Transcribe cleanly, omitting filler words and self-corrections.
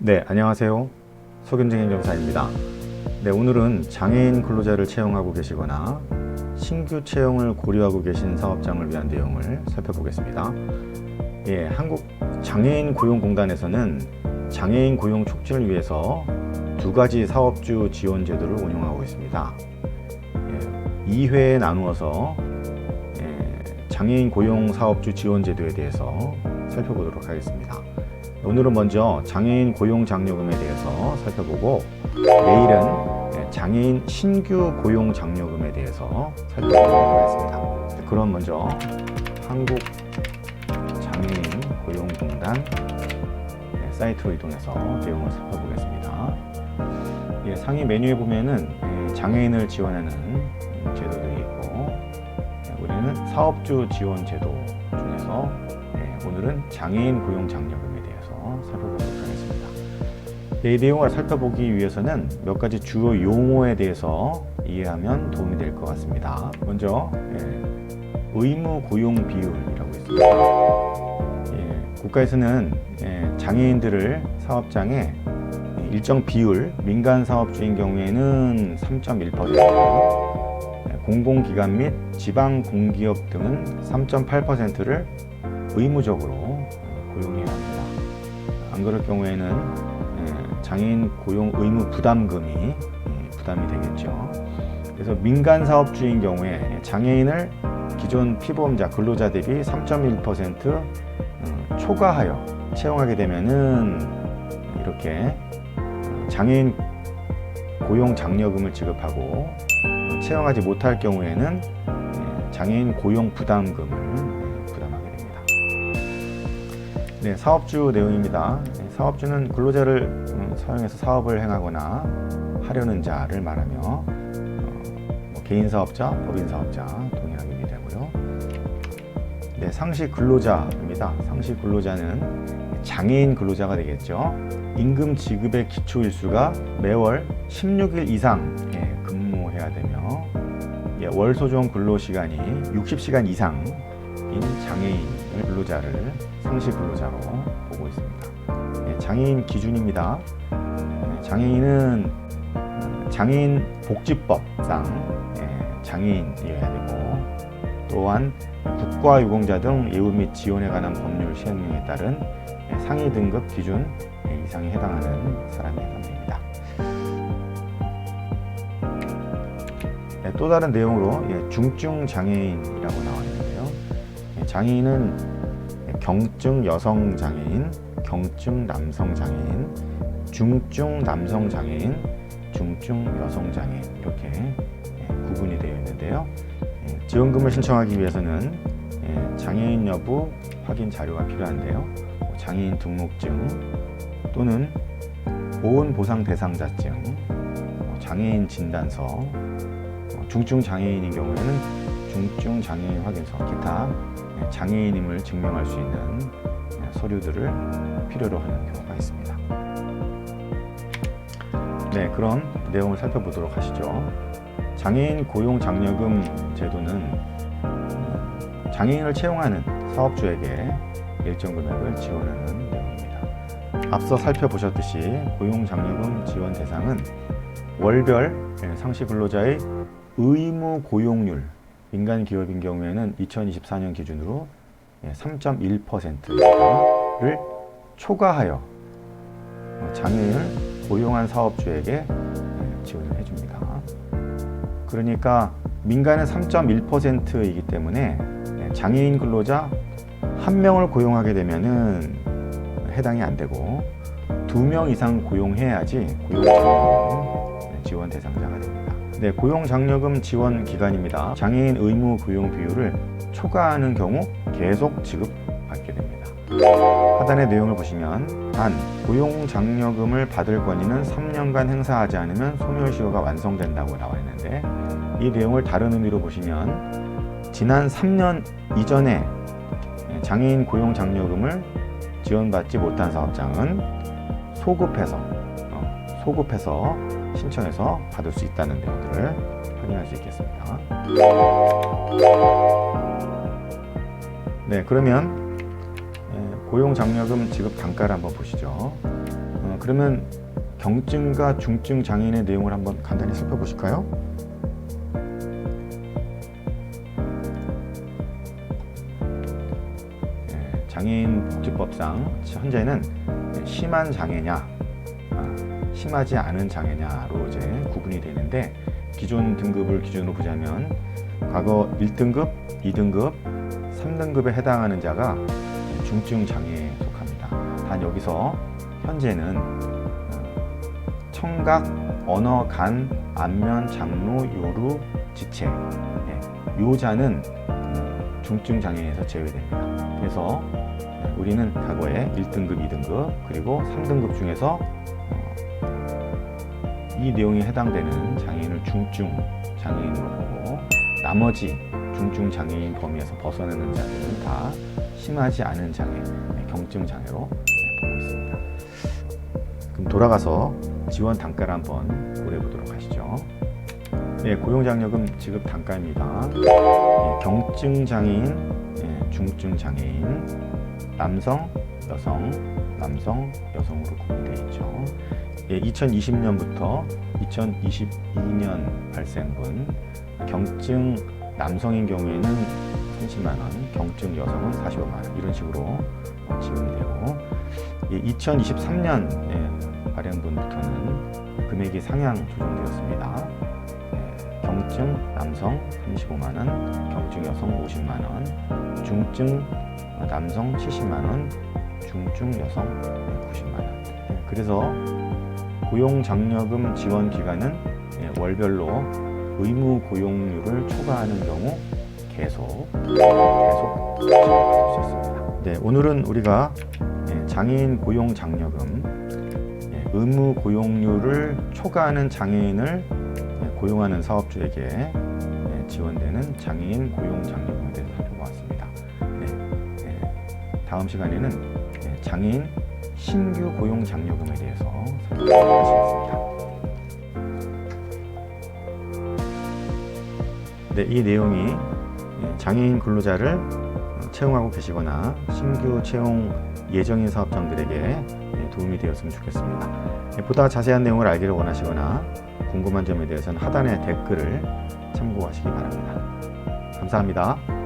네, 안녕하세요. 서겸정 행정사입니다. 네, 오늘은 장애인 근로자를 채용하고 계시거나 신규 채용을 고려하고 계신 사업장을 위한 내용을 살펴보겠습니다. 예, 한국장애인고용공단에서는 장애인 고용 촉진을 위해서 두 가지 사업주 지원 제도를 운영하고 있습니다. 2회에 나누어서 장애인 고용 사업주 지원 제도에 대해서 살펴보도록 하겠습니다. 오늘은 먼저 장애인 고용 장려금에 대해서 살펴보고 내일은 장애인 신규 고용 장려금에 대해서 살펴보도록 하겠습니다. 그럼 먼저 한국장애인고용공단 사이트로 이동해서 내용을 살펴보겠습니다. 상위 메뉴에 보면은 장애인을 지원하는 제도들이 있고, 우리는 사업주 지원 제도 중에서 오늘은 장애인 고용 장려금에 대해서 살펴보도록 하겠습니다. 이 내용을 살펴보기 위해서는 몇 가지 주요 용어에 대해서 이해하면 도움이 될 것 같습니다. 먼저 의무 고용 비율이라고 있습니다. 국가에서는 장애인들을 사업장에 일정 비율, 민간 사업주인 경우에는 3.1%, 공공기관 및 지방공기업 등은 3.8%를 의무적으로 고용해야 합니다. 안 그럴 경우에는 장애인 고용 의무 부담금이 부담이 되겠죠. 그래서 민간 사업주인 경우에 장애인을 기존 피보험자 근로자 대비 3.1% 초과하여 채용하게 되면은 이렇게 장애인 고용 장려금을 지급하고, 채용하지 못할 경우에는 장애인 고용 부담금을 부담하게 됩니다. 네, 사업주 내용입니다. 사업주는 근로자를 사용해서 사업을 행하거나 하려는 자를 말하며 개인 사업자, 법인 사업자 동일하게 의미되고요. 네, 상시 근로자입니다. 상시 근로자는 장애인 근로자가 되겠죠. 임금 지급의 기초 일수가 매월 16일 이상 근무해야 되며, 월 소정 근로 시간이 60시간 이상인 장애인 근로자를 상시 근로자로 보고 있습니다. 장애인 기준입니다. 장애인은 장애인 복지법상 장애인이어야 되고, 또한 국가유공자 등 예우 및 지원에 관한 법률 시행령에 따른 상위 등급 기준 이상에 해당하는 사람이 해당됩니다. 또 다른 내용으로 중증 장애인이라고 나와 있는데요. 장애인은 경증 여성 장애인, 경증 남성 장애인, 중증 남성 장애인, 중증 여성 장애인, 이렇게 구분이 되어 있는데요. 지원금을 신청하기 위해서는 장애인 여부 확인 자료가 필요한데요. 장애인 등록증 또는 보훈보상 대상자증, 장애인 진단서, 중증 장애인인 경우에는 중증 장애인 확인서, 기타 장애인임을 증명할 수 있는 서류들을 필요로 하는 경우가 있습니다. 네, 그런 내용을 살펴보도록 하시죠. 장애인 고용 장려금 제도는 장애인을 채용하는 사업주에게 일정 금액을 지원하는 내용입니다. 앞서 살펴보셨듯이 고용 장려금 지원 대상은 월별 상시 근로자의 의무 고용률, 민간 기업인 경우에는 2024년 기준으로 3.1%를 초과하여 장애인을 고용한 사업주에게 지원을 해줍니다. 그러니까 민간은 3.1%이기 때문에 장애인 근로자 1명을 고용하게 되면은 해당이 안 되고 2명 이상 고용해야지 고용장려금 지원 대상자가 됩니다. 네, 고용장려금 지원 기간입니다. 장애인 의무 고용 비율을 초과하는 경우 계속 지급받게 됩니다. 하단의 내용을 보시면 단, 고용장려금을 받을 권리는 3년간 행사하지 않으면 소멸시효가 완성된다고 나와 있는데, 이 내용을 다른 의미로 보시면 지난 3년 이전에 장애인 고용장려금을 지원받지 못한 사업장은 소급해서 신청해서 받을 수 있다는 내용들을 확인할 수 있겠습니다. 네, 그러면 고용장려금 지급 단가를 한번 보시죠. 그러면 경증과 중증 장애인의 내용을 한번 간단히 살펴보실까요? 장애인 복지법상 현재는 심한 장애냐, 심하지 않은 장애냐로 이제 구분이 되는데, 기존 등급을 기준으로 보자면 과거 1등급, 2등급, 3등급에 해당하는 자가 중증 장애에 속합니다. 단 여기서 현재는 청각, 언어, 간, 안면, 장로, 요루, 지체, 요자는 중증 장애에서 제외됩니다. 그래서 우리는 과거에 1등급, 2등급, 그리고 3등급 중에서 이 내용에 해당되는 장애인을 중증 장애인으로 보고, 나머지 중증 장애인 범위에서 벗어나는 자들은 다 심하지 않은 장애, 경증 장애로 보고 있습니다. 그럼 돌아가서 지원 단가를 한번 고려해 보도록 하시죠. 네, 고용장려금 지급 단가입니다. 경증 장애인, 중증 장애인, 남성, 여성, 남성, 여성으로 구분되어 있죠. 2020년부터 2022년 발생분, 경증 남성인 경우에는 30만 원, 경증 여성은 45만 원, 이런 식으로 지원이 되고, 2023년 발행분부터는 금액이 상향 조정되었습니다. 경증 남성 35만 원, 경증 여성 50만 원, 중증 남성 70만 원, 중증 여성 90만 원. 그래서 고용장려금 지원 기간은 월별로 의무 고용률을 초과하는 경우 계속 지원받을 수 있습니다. 네, 오늘은 우리가 장애인 고용장려금, 의무 고용률을 초과하는 장애인을 고용하는 사업주에게 지원되는 장애인 고용장려금에 대해서 살펴보았습니다. 다음 시간에는 장애인 신규 고용장려금에 대해서 살펴보겠습니다. 네, 이 내용이 장애인 근로자를 채용하고 계시거나 신규 채용 예정인 사업장들에게 도움이 되었으면 좋겠습니다. 보다 자세한 내용을 알기를 원하시거나 궁금한 점에 대해서는 하단의 댓글을 참고하시기 바랍니다. 감사합니다.